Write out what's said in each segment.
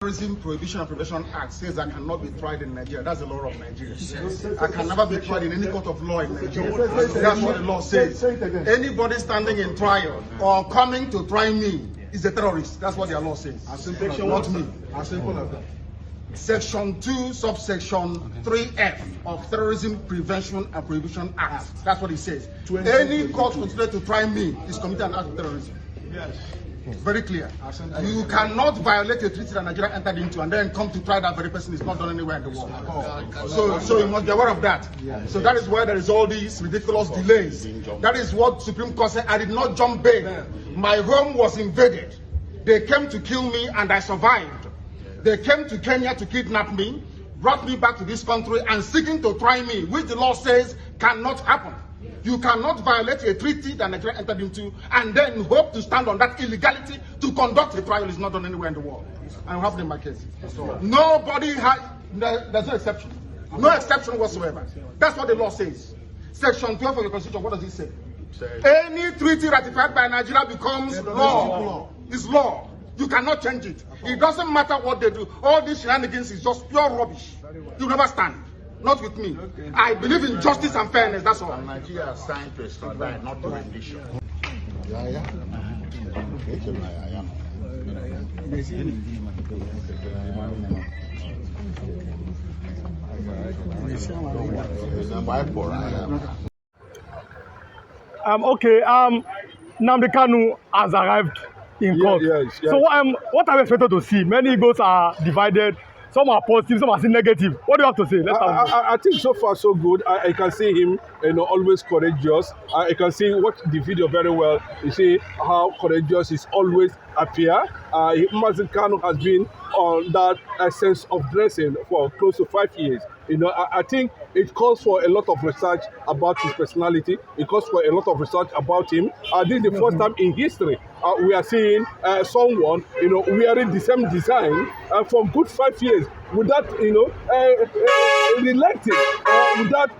Terrorism Prohibition and Prevention Act says I cannot be tried in Nigeria. That's the law of Nigeria. I can never be tried in any court of law in Nigeria. That's what the law says. Anybody standing in trial or coming to try me is a terrorist. That's what their law says. Not me. As simple as that. Section 2, subsection 3F of Terrorism Prevention and Prohibition Act. That's what it says. Any court considered to try me is committed an act of terrorism. Yes. Very clear. You cannot violate a treaty that Nigeria entered into and then come to try that very person. Is not done anywhere in the world. So you must be aware of that. So that is why there is all these ridiculous delays. That is what Supreme Court said. I did not jump bail. My home was invaded. They came to kill me and I survived. They came to Kenya to kidnap me, brought me back to this country and seeking to try me, which the law says cannot happen. You cannot violate a treaty that Nigeria entered into and then hope to stand on that illegality to conduct a trial. Is not done anywhere in the world. I have it in my case. Nobody has, there's no exception. No exception whatsoever. That's what the law says. Section 12 of the Constitution, what does it say? Any treaty ratified by Nigeria becomes law. It's law. You cannot change it. It doesn't matter what they do. All these shenanigans is just pure rubbish. You never stand. Not with me. I believe in justice and fairness, that's all. Nigeria is signed to extradite, not to rendition. Okay, Nnamdi Kanu has arrived in court. Yes. So what are we expected to see? Many Igbos are divided. Some are positive, some are still negative. What do you have to say? I think so far so good. I can see him, always courageous. I can see watch the video very well. You see how courageous is always appear. Nnamdi Kanu has been on that sense of dressing for close to 5 years. I think it calls for a lot of research about his personality. It calls for a lot of research about him. This is the first time in history we are seeing someone, wearing the same design for good 5 years without, relenting, without,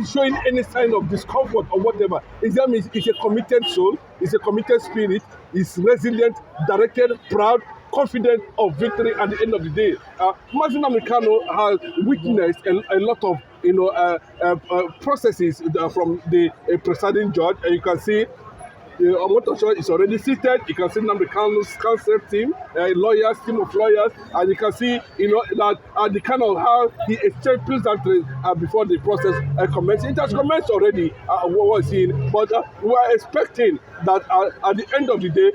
showing any sign of discomfort or whatever. That means it's a committed soul, it's a committed spirit, it's resilient, directed, proud, confident of victory at the end of the day. Nnamdi Kanu has witnessed a lot of processes from the presiding judge, and you can see Omotosho is already seated. You can see Nnamdi Kanu's counsel team, team of lawyers, and you can see that the kind of how he exchanged pleasantries before the process commenced. It has commenced already, what we're seeing, but we are expecting that at the end of the day,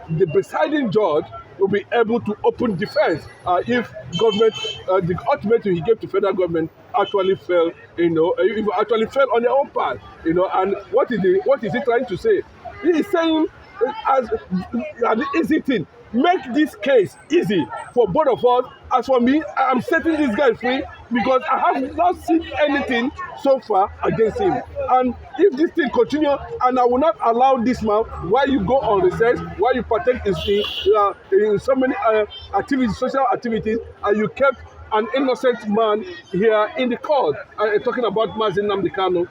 the presiding judge will be able to open defense if government, the ultimatum he gave to federal government actually fell, actually fell on their own part, and what is he trying to say? He is saying as an easy thing, make this case easy for both of us. As for me, I am setting this guy free because I have not seen anything so far against him. And if this thing continues, and I will not allow this man, while you go on research, while you partake in so many activities, social activities, and you kept an innocent man here in the court, talking about Nnamdi Kanu,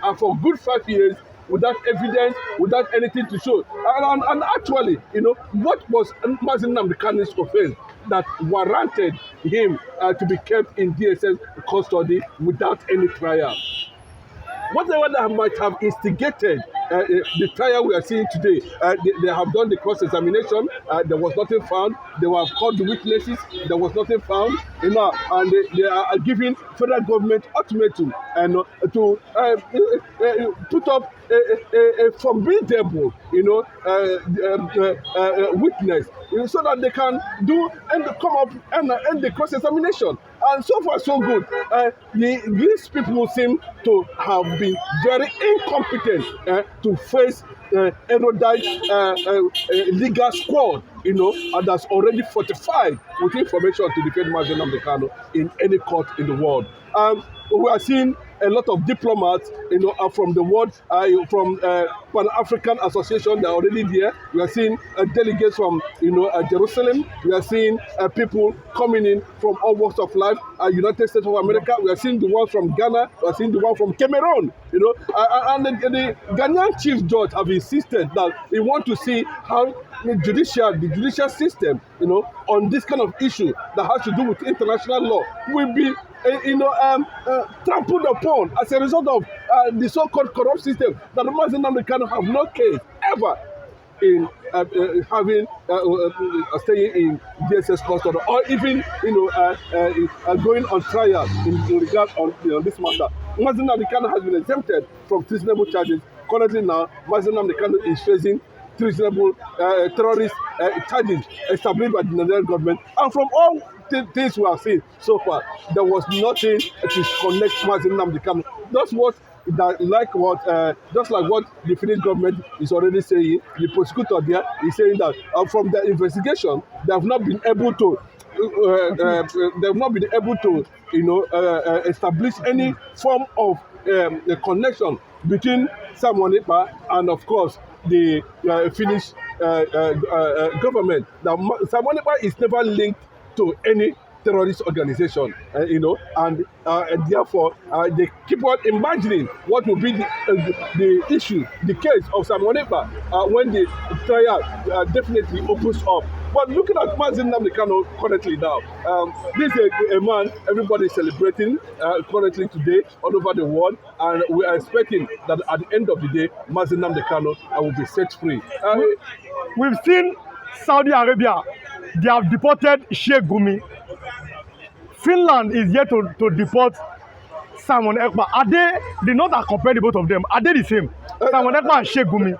and for good 5 years, without evidence, without anything to show. And actually, what was Nnamdi Kanu's offense that warranted him to be kept in DSS custody without any trial? Whatever that might have instigated the trial we are seeing today, they have done the cross-examination. There was nothing found. They have called the witnesses. There was nothing found. And they are giving federal government ultimatum and to put up a formidable, witness, so that they can do and come up and end the cross-examination. And so far, so good. These people seem to have been very incompetent to face erudite legal squad, and that's already fortified with information to defend Nnamdi Kanu in any court in the world. We are seeing a lot of diplomats, from the world, from Pan-African Association, they're already there. We are seeing delegates from, Jerusalem. We are seeing people coming in from all walks of life. United States of America. We are seeing the one from Ghana. We are seeing the one from Cameroon. And the Ghanaian chief judge have insisted that he want to see how the judicial system, on this kind of issue that has to do with international law will be trampled upon as a result of the so-called corrupt system that the Muslim Nnamdi have no case ever in staying in DSS custody or even going on trial in regard on this matter. Muslim Nnamdi has been exempted from treasonable charges. Currently now, Muslim Nnamdi is facing treasonable terrorist charges established by the Nigerian government, and from all things we have seen so far, there was nothing to connect Muslim Nnamdi. That's what. Just like what the Finnish government is already saying, the prosecutor there is saying that from the investigation, they have not been able to establish any form of a connection between Simon Ekpa and, of course, the Finnish government. Now, Simon Ekpa is never linked to any terrorist organization, and therefore they keep on imagining what will be the issue, the case of Simon Ekpa when the trial definitely opens up. But looking at Muslim Nnamdi currently now, this is a man everybody is celebrating currently today all over the world, and we are expecting that at the end of the day, Muslim Nnamdi will be set free. We've seen Saudi Arabia, they have deported Sheikh Gumi. Finland is yet to deport Simon Ekpa. Are they not compare the both of them? Are they the same? Simon Ekpa and Sheikh Gumi.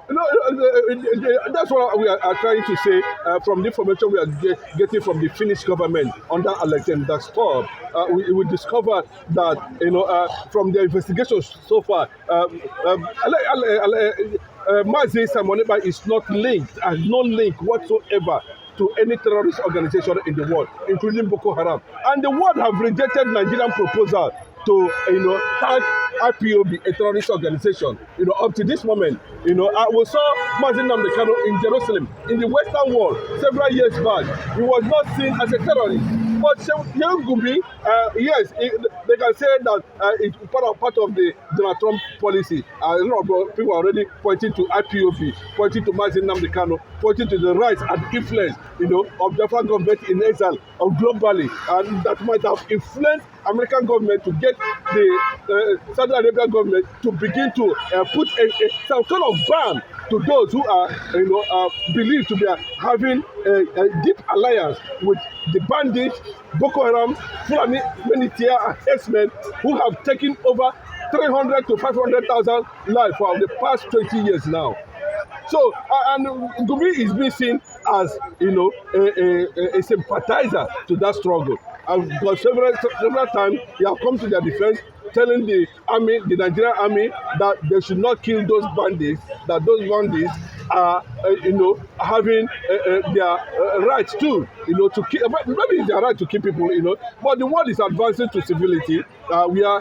That's what we are trying to say from the information we are getting from the Finnish government under Alexander Stubb. We discovered that from the investigation so far, Mazi Simon Ekpa is not linked, has no link whatsoever to any terrorist organization in the world, including Boko Haram. And the world have rejected Nigerian proposal to, tag IPOB, a terrorist organization. Up to this moment, we saw Muslim Nnamdi in Jerusalem, in the Western world, several years back. He was not seen as a terrorist. But Sheikh Gumi, yes, they can say that it's part of the Donald Trump policy. A lot of people are already pointing to IPOB, pointing to Muslim Nnamdi, pointing to the rights and influence, of different government in exile or globally, and that might have influenced American government to get the Saudi Arabian government to begin to put some kind of ban to those who are, believed to be having a deep alliance with the bandits, Boko Haram, Fulani Militia, and herdsmen who have taken over 300 to 500,000 lives for the past 20 years now. So, and Gumi is being seen as, a sympathizer to that struggle. And because several times he has come to their defense, telling the army, the Nigerian army, that they should not kill those bandits, that those bandits are, having their rights too, to kill. Maybe it's their right to kill people, but the world is advancing to civility. Where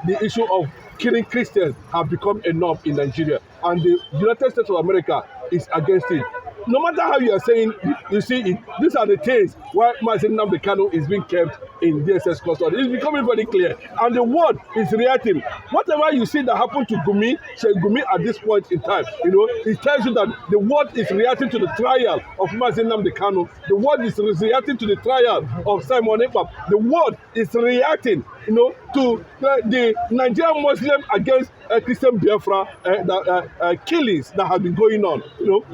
the issue of killing Christians have become a norm in Nigeria, and the United States of America is against it. No matter how you are saying, you see it, these are the things why Muslim Nnamdi is being kept in DSS custody. It's becoming very clear, and the world is reacting. Whatever you see that happened to Sheikh Gumi at this point in time, it tells you that the world is reacting to the trial of Muslim Nnamdi. The world is reacting to the trial of Simon Ekpa. The world is reacting, to the Nigerian Muslim against Christian Biafra killings that have been going on.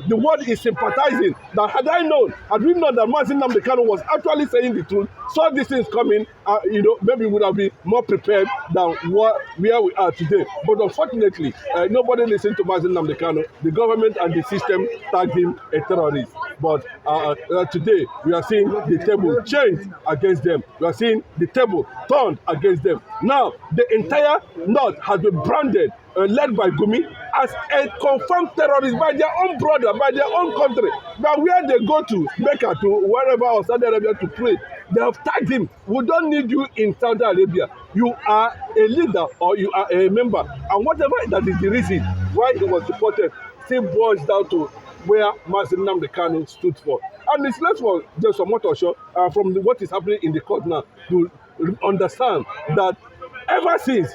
The world is sympathizing. That had we known that Muslim Nnamdi was actually saying the truth, saw these things coming, maybe we would have been more prepared than where we are today. But unfortunately, nobody listened to Muslim Nnamdi. The government and the system tagged him a terrorist. But today, we are seeing the table changed against them. We are seeing the table turned against them. Now, the entire North has been branded, led by Gumi as a confirmed terrorist by their own brother, by their own country. But where they go to Mecca, to wherever, or Saudi Arabia to pray, they have tagged him. We don't need you in Saudi Arabia. You are a leader or you are a member. And whatever that is the reason why he was deported still boils down to where Nnamdi Kanu stood for. And it's left for just some more show from what is happening in the court now to understand that ever since,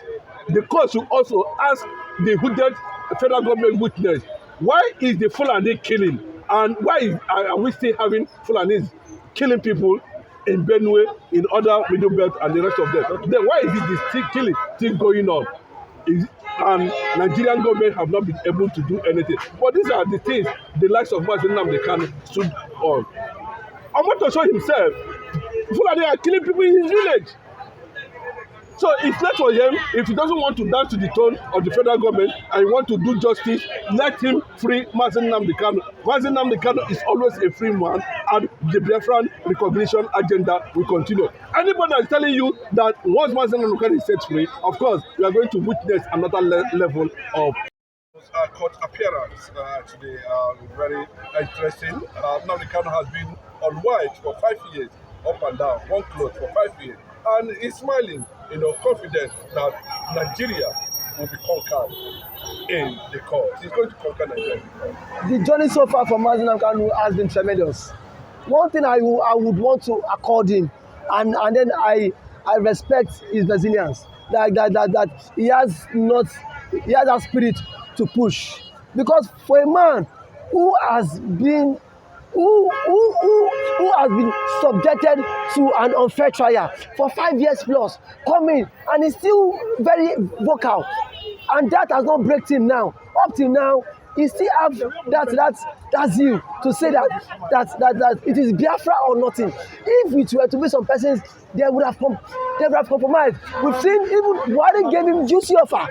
the court should also ask the hooded federal government witness, why is the Fulani killing? And why are we still having Fulanis killing people in Benue, in other Middle Belt and the rest of them? Then why is it this killing still going on? And Nigerian government have not been able to do anything. But these are the things the likes of Nnamdi Kanu stood on. I want to show himself, Fulani are killing people in his village. So it's not for him. If he doesn't want to dance to the tone of the federal government and he want to do justice, let him free Nnamdi Kanu. Nnamdi Kanu is always a free man, and the Biafran recognition agenda will continue. Anybody that is telling you that once Nnamdi Kanu is set free, of course, we are going to witness another level of court appearance today. Very interesting. Nnamdi Kanu has been on white for 5 years, up and down, one cloth for 5 years. And he's smiling, confident that Nigeria will be conquered in the court. He's going to conquer Nigeria. The journey so far for Nnamdi Kanu has been tremendous. One thing I would want to accord him, and then I respect his resilience. That he has that spirit to push. Because for a man who has been who has been subjected to an unfair trial for 5 years plus, coming and is still very vocal, and that has not breaked him now. Up till now, he still have that zeal to say that it is Biafra or nothing. If it were to be some persons, they would have compromised. We've seen even Buhari gave him juicy offer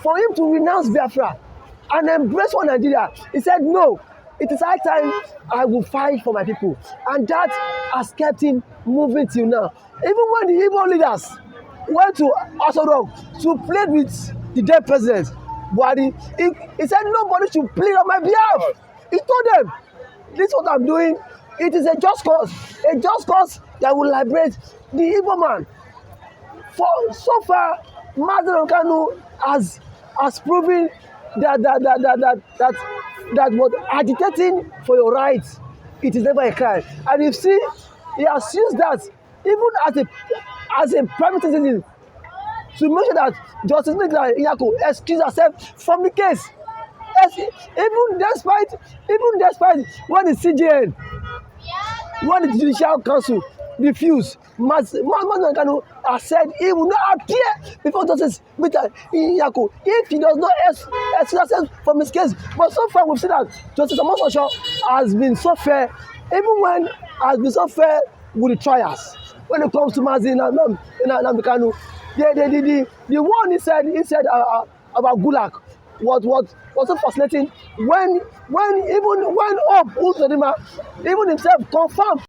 for him to renounce Biafra and embrace one Nigeria. He said no. It is high time I will fight for my people. And that has kept him moving till now. Even when the Igbo leaders went to Asorok to plead with the dead president, Buhari, he said nobody should plead on my behalf. He told them, this is what I'm doing. It is a just cause that will liberate the Igbo man. For so far, Nnamdi Kanu has proven that was agitating for your rights, it is never a crime. And you see, he has used that even as a private citizen to make sure that Justice Iyako excuse herself from the case. Even despite when the CJN, when the Judicial Council refused, Nnamdi Kanu has said he will not appear before Justice Iyako if he does not excuse himself from his case. But so far we've seen that Justice Omososho has been so fair, even when has been so fair with the trials. When it comes to Nnamdi Kanu, the one he said about Gulag was so fascinating when Uzodinma even himself confirmed